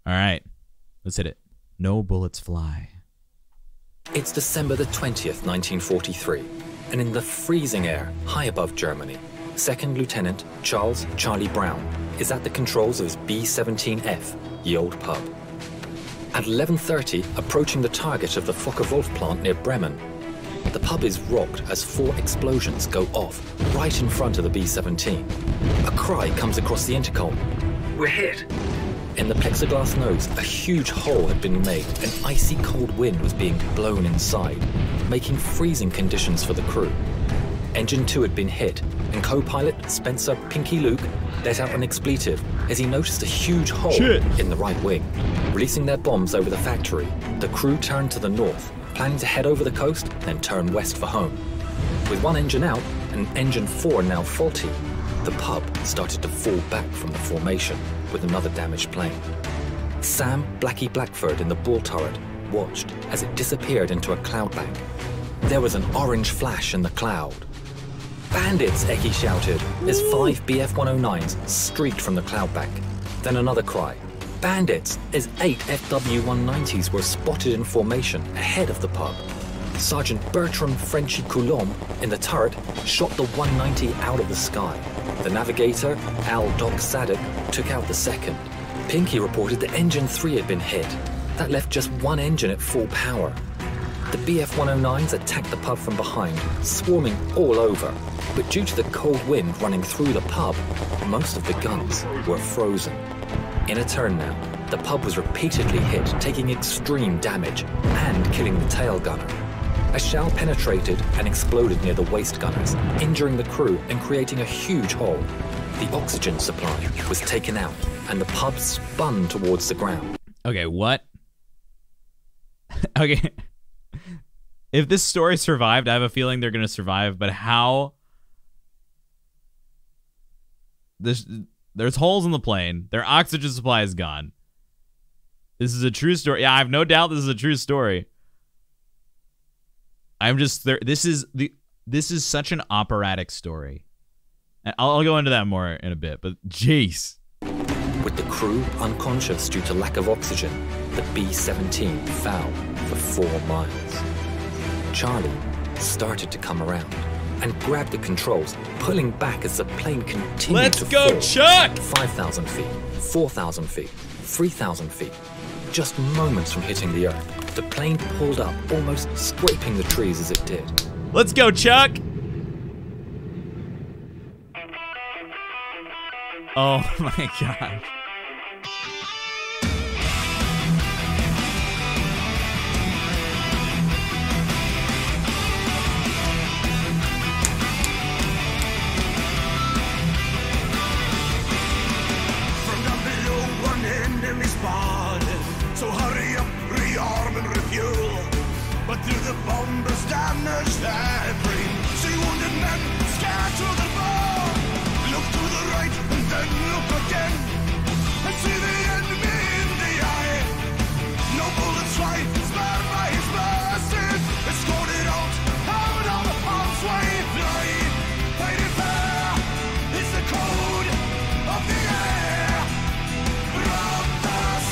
All right, let's hit it. No bullets fly. It's December the 20th, 1943, and in the freezing air high above Germany, Second Lieutenant Charles Charlie Brown is at the controls of his B-17F, ye old pub. At 11:30, approaching the target of the Focke-Wulf plant near Bremen, the pub is rocked as 4 explosions go off right in front of the B-17. A cry comes across the intercom. "We're hit!" In the plexiglass nose, a huge hole had been made and icy cold wind was being blown inside, making freezing conditions for the crew. Engine 2 had been hit, and co-pilot Spencer Pinky Luke let out an expletive as he noticed a huge hole in the right wing. Releasing their bombs over the factory, the crew turned to the north, planning to head over the coast, then turn west for home. With one engine out and engine 4 now faulty, the pub started to fall back from the formation with another damaged plane. Sam Blackie Blackford in the ball turret watched as it disappeared into a cloud bank. There was an orange flash in the cloud. "Bandits!" Ecke shouted as 5 BF-109s streaked from the cloud bank. Then another cry. "Bandits!" as 8 FW-190s were spotted in formation ahead of the pub. Sergeant Bertram Frenchy Coulomb in the turret shot the 190 out of the sky. The navigator, Al Doc Sadek, took out the second. Pinky reported that engine 3 had been hit. That left just one engine at full power. The BF-109s attacked the pub from behind, swarming all over. But due to the cold wind running through the pub, most of the guns were frozen. In a turn now, the pub was repeatedly hit, taking extreme damage and killing the tail gunner. A shell penetrated and exploded near the waist gunners, injuring the crew and creating a huge hole. The oxygen supply was taken out, and the pub spun towards the ground. Okay, what? Okay. If this story survived, I have a feeling they're going to survive, but how? There's holes in the plane. Their oxygen supply is gone. This is a true story. Yeah, I have no doubt this is a true story. I'm just there. This is such an operatic story. I'll go into that more in a bit, but jeez. With the crew unconscious due to lack of oxygen, the B-17 fell for 4 miles. Charlie started to come around and grabbed the controls, pulling back as the plane continued to fall. Let's go, Chuck! 5,000 feet, 4,000 feet, 3,000 feet. Just moments from hitting the earth, the plane pulled up, almost scraping the trees as it did. Let's go, Chuck! Oh my God. So hurry up, rearm and refuel. But through the bombers damage that dream. See wounded men scared to the bone. Look to the right and then look again. And see the enemy in the eye. No bullets fly, spared by his mercy. Escorted out of harm's way. Fighting fair is the code of the air. Brothers,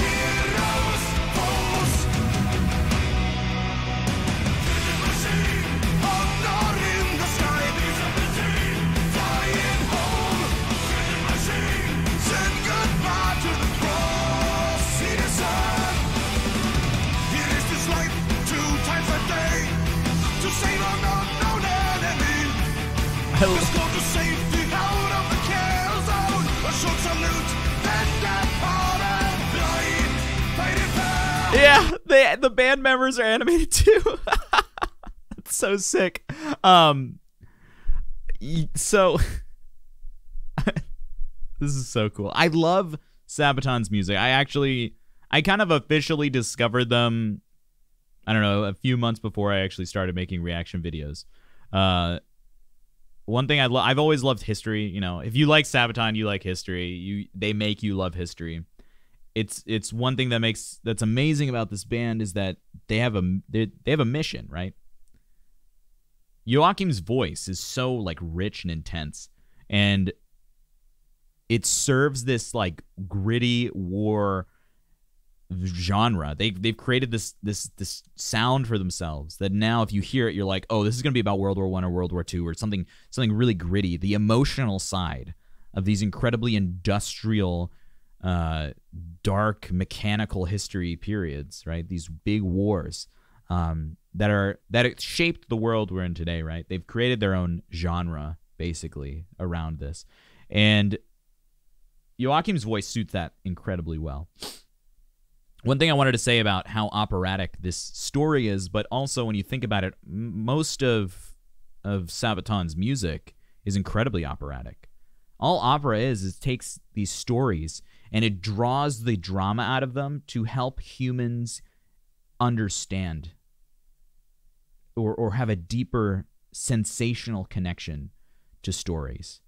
heroes, foes. Killing machine, honor in the sky. Flying home. Killing machine, send goodbye to the cross. See the sun. He risked his life 2 times a day to save an unknown enemy. Let's go to safety out of the kill zone. A short salute, then get pardon. Fighting fair. Yeah, the band members are animated too. It's so sick. So this is so cool. I love Sabaton's music. I kind of officially discovered them, I don't know, a few months before I actually started making reaction videos. One thing I've always loved history. You know, if you like Sabaton, you like history. They make you love history. It's one thing that's amazing about this band is that they have a mission, right? Joachim's voice is so like rich and intense, and it serves this like gritty war genre. They've created this sound for themselves that now if you hear it, you're like, oh, this is gonna be about World War I or World War II or something really gritty. The emotional side of these incredibly industrial, dark, mechanical history periods, right? These big wars that shaped the world we're in today, right? They've created their own genre basically around this, and Joachim's voice suits that incredibly well. One thing I wanted to say about how operatic this story is, but also when you think about it, most of Sabaton's music is incredibly operatic. All opera is it takes these stories and it draws the drama out of them to help humans understand or have a deeper sensational connection to stories,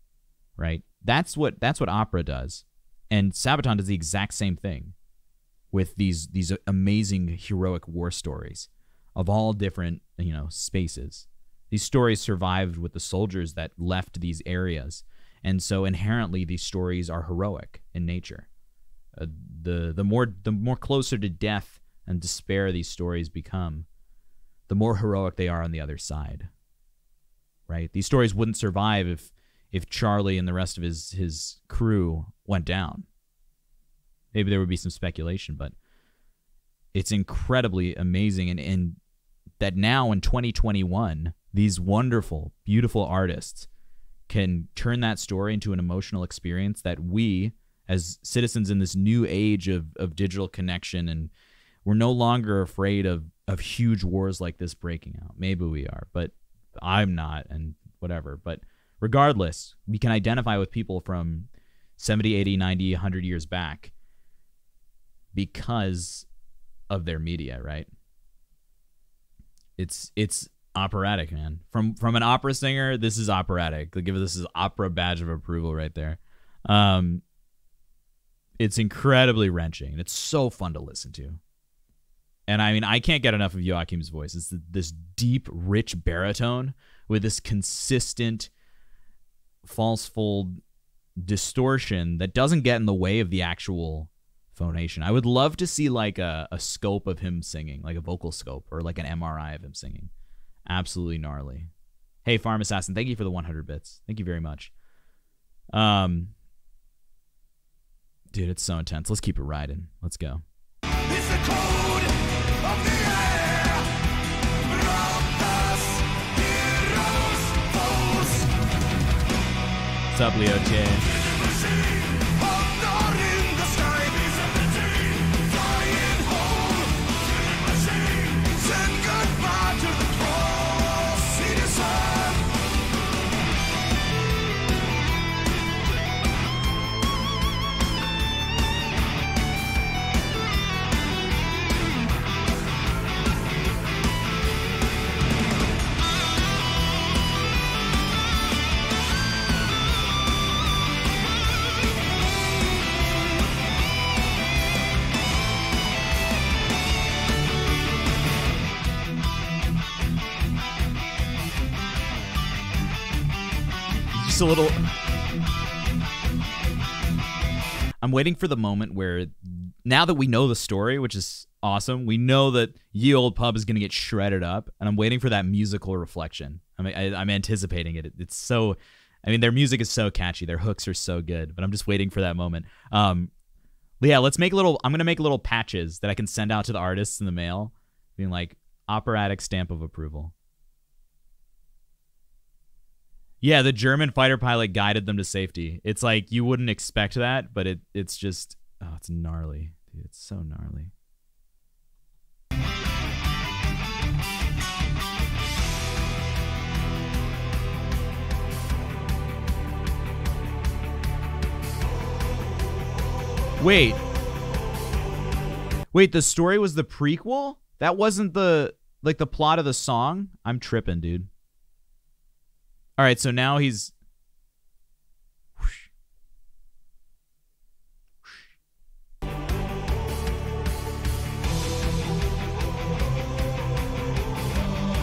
right? That's what opera does. And Sabaton does the exact same thing with these amazing heroic war stories of all different, spaces. These stories survived with the soldiers that left these areas. And so inherently these stories are heroic in nature. The more closer to death and despair these stories become, the more heroic they are on the other side. Right? These stories wouldn't survive if Charlie and the rest of his crew went down. Maybe there would be some speculation, but it's incredibly amazing. And that now in 2021, these wonderful, beautiful artists can turn that story into an emotional experience that we, as citizens in this new age of digital connection, and we're no longer afraid of huge wars like this breaking out. Maybe we are, but I'm not, and whatever. But regardless, we can identify with people from 70, 80, 90, 100 years back because of their media, right? It's operatic, man. From an opera singer, this is operatic. This is opera badge of approval right there. It's incredibly wrenching. It's so fun to listen to. And I mean, I can't get enough of Joachim's voice. It's this deep, rich baritone with this consistent false fold distortion that doesn't get in the way of the actual phonation. I would love to see like a scope of him singing, like a vocal scope or like an MRI of him singing. Absolutely gnarly. Hey, Farm Assassin, thank you for the 100 bits. Thank you very much. Dude, it's so intense. Let's keep it riding. Let's go. It's the code of the air. Brothers, heroes, foes. What's up, Leo J? Just a little. I'm waiting for the moment where, now that we know the story, which is awesome, we know that Ye Old Pub is going to get shredded up, and I'm waiting for that musical reflection. I'm anticipating it. It's so, their music is so catchy, their hooks are so good, but I'm just waiting for that moment. Yeah, let's make I'm going to make little patches that I can send out to the artists in the mail, being like, operatic stamp of approval. Yeah, the German fighter pilot guided them to safety. It's like, you wouldn't expect that, but it's just, oh, it's gnarly. Dude, it's so gnarly. Wait, the story was the prequel? That wasn't the plot of the song? I'm tripping, dude. All right, so now he's...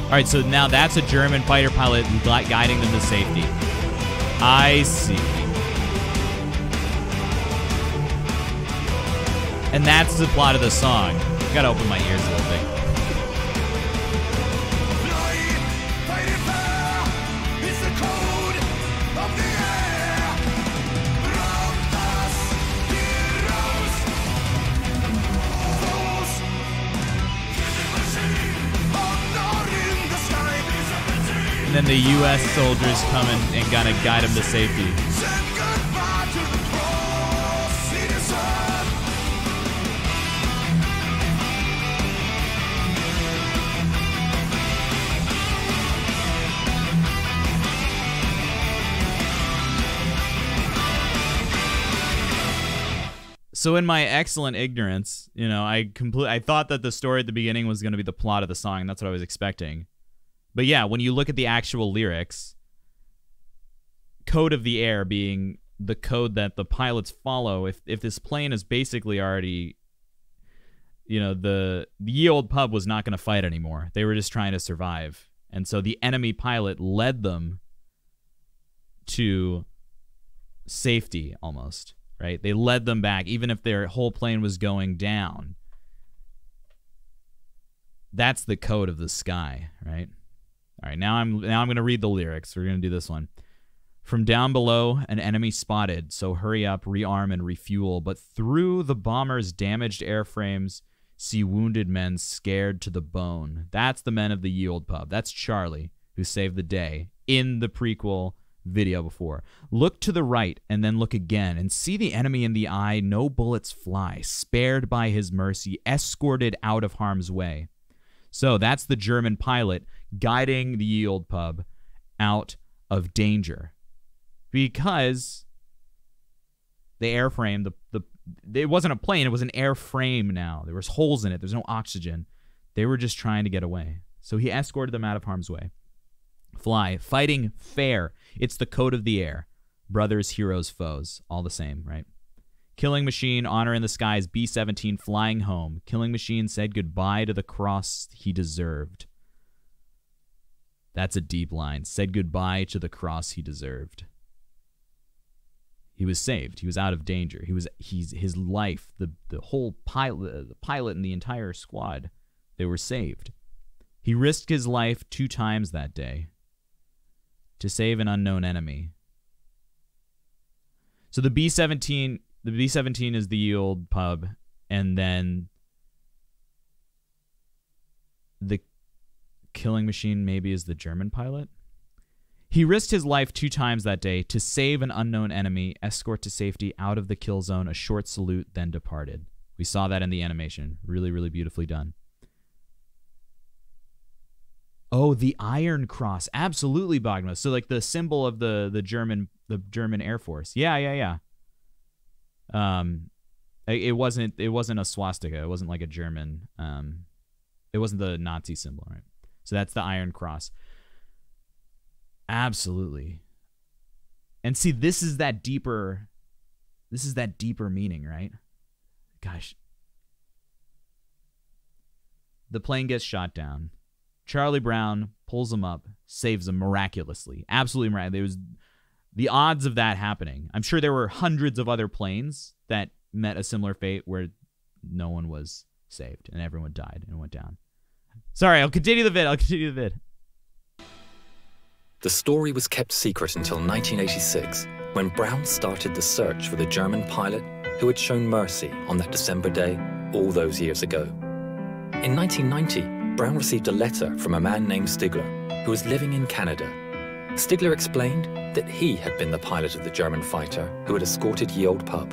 All right, so now that's a German fighter pilot guiding them to safety. I see. And that's the plot of the song. I gotta open my ears a little bit. And then the U.S. soldiers come and gotta guide him to safety. So in my excellent ignorance, you know, I thought that the story at the beginning was going to be the plot of the song. And that's what I was expecting. But yeah, when you look at the actual lyrics, code of the air being the code that the pilots follow, if this plane is basically already, you know, the ye old pub was not going to fight anymore. They were just trying to survive. And so the enemy pilot led them to safety almost, right? They led them back, even if their whole plane was going down. That's the code of the sky, right? All right, now I'm going to read the lyrics. We're going to do this one. From down below, an enemy spotted, so hurry up, rearm, and refuel. But through the bomber's damaged airframes, see wounded men scared to the bone. That's the men of the ye old pub. That's Charlie, who saved the day in the prequel video before. Look to the right, and then look again, and see the enemy in the eye. No bullets fly, spared by his mercy, escorted out of harm's way. So that's the German pilot guiding the ye old pub out of danger, because the airframe, it wasn't a plane, it was an airframe now. There was holes in it. There's no oxygen. They were just trying to get away. So he escorted them out of harm's way. Fly, fighting fair. It's the code of the air. Brothers, heroes, foes, all the same, right? Killing Machine, honor in the skies, B-17 flying home. Killing Machine said goodbye to the cross he deserved. That's a deep line. Said goodbye to the cross he deserved. He was saved. He was out of danger. His life, the whole pilot, the pilot and the entire squad, they were saved. He risked his life 2 times that day to save an unknown enemy. So the B-17 is the ye old pub, and then the Killing Machine maybe is the German pilot. He risked his life 2 times that day to save an unknown enemy, escort to safety out of the kill zone, a short salute, then departed. We saw that in the animation. Really, really beautifully done. Oh, the Iron Cross. Absolutely, Bogma. So like the symbol of the German Air Force. Yeah. It wasn't a swastika. It wasn't like a German. It wasn't the Nazi symbol, right? So that's the Iron Cross. Absolutely. And see, this is that deeper meaning, right? Gosh. The plane gets shot down. Charlie Brown pulls him up, saves him miraculously. Absolutely miraculous. There was the odds of that happening. I'm sure there were hundreds of other planes that met a similar fate where no one was saved and everyone died and went down. Sorry, I'll continue the vid. The story was kept secret until 1986, when Brown started the search for the German pilot who had shown mercy on that December day all those years ago. In 1990, Brown received a letter from a man named Stigler, who was living in Canada. Stigler explained that he had been the pilot of the German fighter who had escorted ye old pub.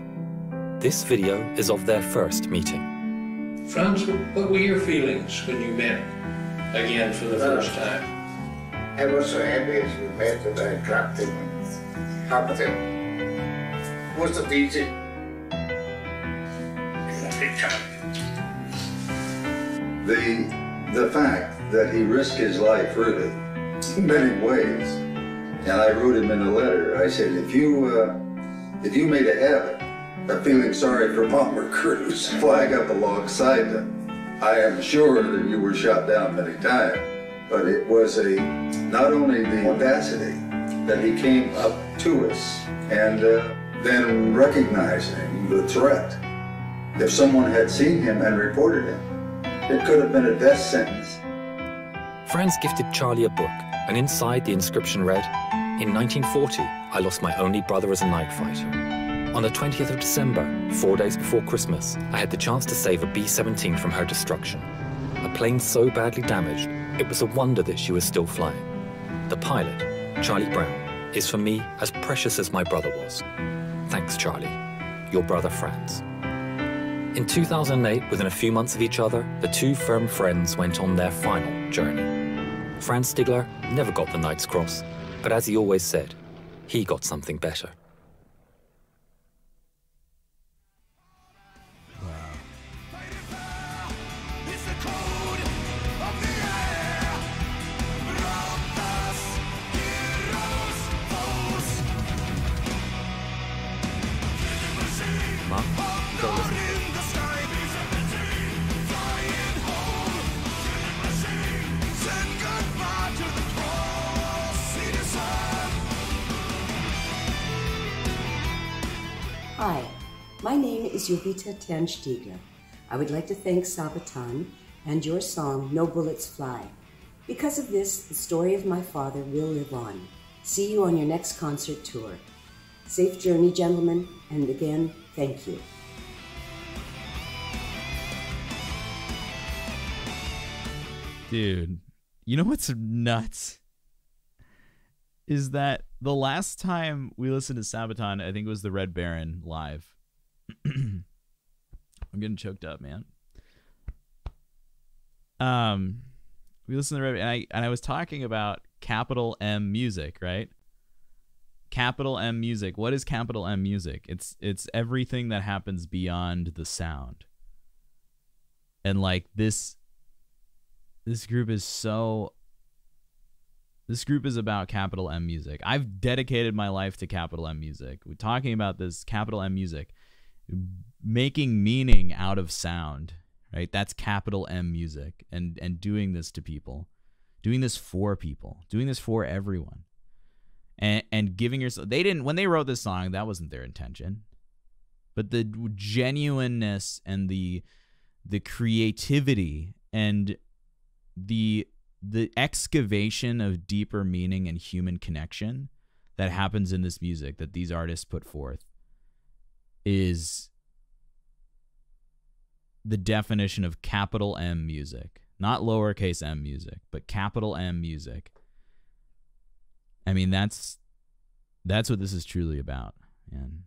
This video is of their first meeting. Franz, what were your feelings when you met again for the first time? I was so happy as we met that I clapped him and hugged him. Was it easy? The fact that he risked his life really in many ways, and I wrote him in a letter. I said, if you made a habit of feeling sorry for bomber crews flying up alongside them, I am sure that you were shot down many times. But it was not only the audacity that he came up to us and then recognizing the threat If someone had seen him and reported him, it could have been a death sentence. Friends gifted Charlie a book, and inside the inscription read, "In 1940, I lost my only brother as a night fighter. On the 20th of December, 4 days before Christmas, I had the chance to save a B-17 from her destruction. A plane so badly damaged, it was a wonder that she was still flying. The pilot, Charlie Brown, is for me as precious as my brother was. Thanks, Charlie. Your brother, Franz." In 2008, within a few months of each other, the two firm friends went on their final journey. Franz Stigler never got the Knight's Cross, but as he always said, he got something better. It's the code of the air. Brothers, heroes, foes. Killing machine. Popcorn in the sky. B-17 flying home. Killing machine. Send goodbye to the cross. See the sun. Hi, my name is Jovita Tan Stiegler. I would like to thank Sabaton and your song, No Bullets Fly. Because of this, the story of my father will live on. See you on your next concert tour. Safe journey, gentlemen, and again, thank you. Dude, you know what's nuts? Is that the last time we listened to Sabaton, I think it was the Red Baron live. I'm getting choked up, man. We listened to the Red, and I was talking about capital M music, right? Capital M music. What is capital M music? It's everything that happens beyond the sound. And like this group is so. This group is about capital M music. I've dedicated my life to capital M music. We're talking about this capital M music, making meaning out of sound, right? That's capital M music, and doing this to people, doing this for people, doing this for everyone, and giving yourself. They didn't, when they wrote this song, that wasn't their intention, but the genuineness and the creativity and the excavation of deeper meaning and human connection that happens in this music that these artists put forth is the definition of capital M music, not lowercase m music, but capital M music. I mean, that's what this is truly about, man.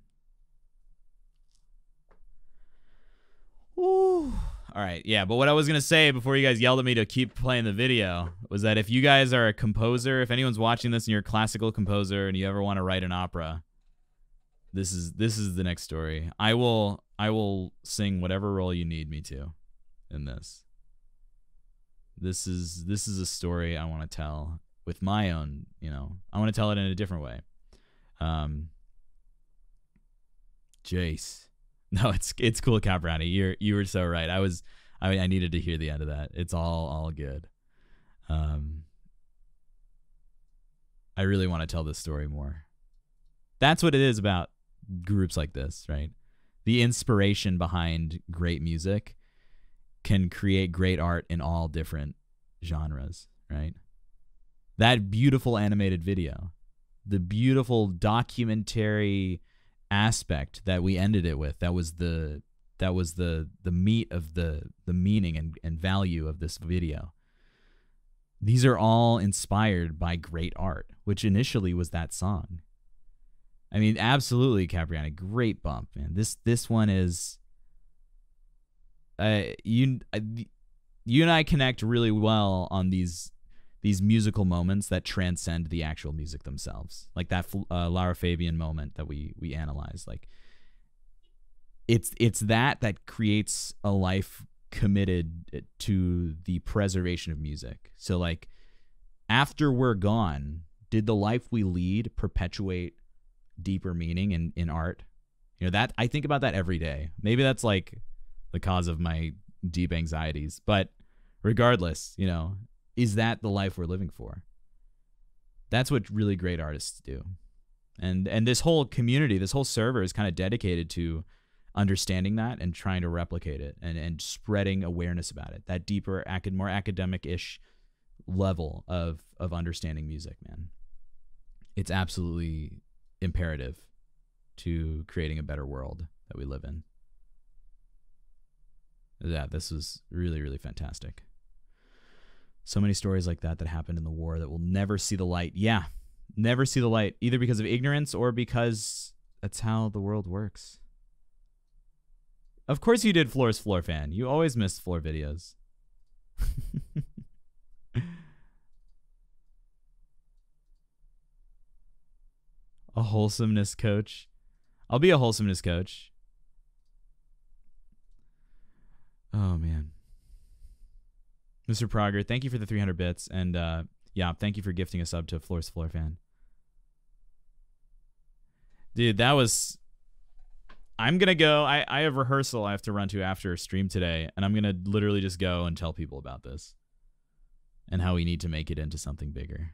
Ooh. All right, yeah, but what I was going to say before you guys yelled at me to keep playing the video was that if you guys are a composer, if anyone's watching this and you're a classical composer and you ever want to write an opera, this is the next story. I will sing whatever role you need me to in this. This is a story I want to tell with my own, I want to tell it in a different way. Jace. No, it's cool, Caprani. You were so right. I needed to hear the end of that. It's all good. I really want to tell this story more. That's what it is about groups like this, right? The inspiration behind great music can create great art in all different genres, right? That beautiful animated video, the beautiful documentary aspect that we ended it with, that was the meat of the meaning and value of this video. These are all inspired by great art, which initially was that song. I mean, absolutely, Capriani, great bump, man. This one is you and I connect really well on these musical moments that transcend the actual music themselves, like that Lara Fabian moment that we analyzed. Like it's that creates a life committed to the preservation of music. So like after we're gone, did the life we lead perpetuate deeper meaning in art? That I think about that every day. Maybe that's like the cause of my deep anxieties, but regardless, is that the life we're living for? That's what really great artists do. And this whole community, this whole server is kind of dedicated to understanding that and trying to replicate it and spreading awareness about it. That deeper, more academic-ish level of understanding music, man. It's absolutely imperative to creating a better world that we live in. Yeah, this was really, really fantastic. So many stories like that happened in the war that will never see the light. Yeah, never see the light, either because of ignorance or because that's how the world works. Of course you did, Floor's Floor fan. You always missed Floor videos. A wholesomeness coach. I'll be a wholesomeness coach. Oh, man. Mr. Prager, thank you for the 300 bits. And yeah, thank you for gifting a sub to Floor's Floor fan. Dude, that was... I'm going to go. I have rehearsal I have to run to after stream today. And I'm going to literally just go and tell people about this. And how we need to make it into something bigger.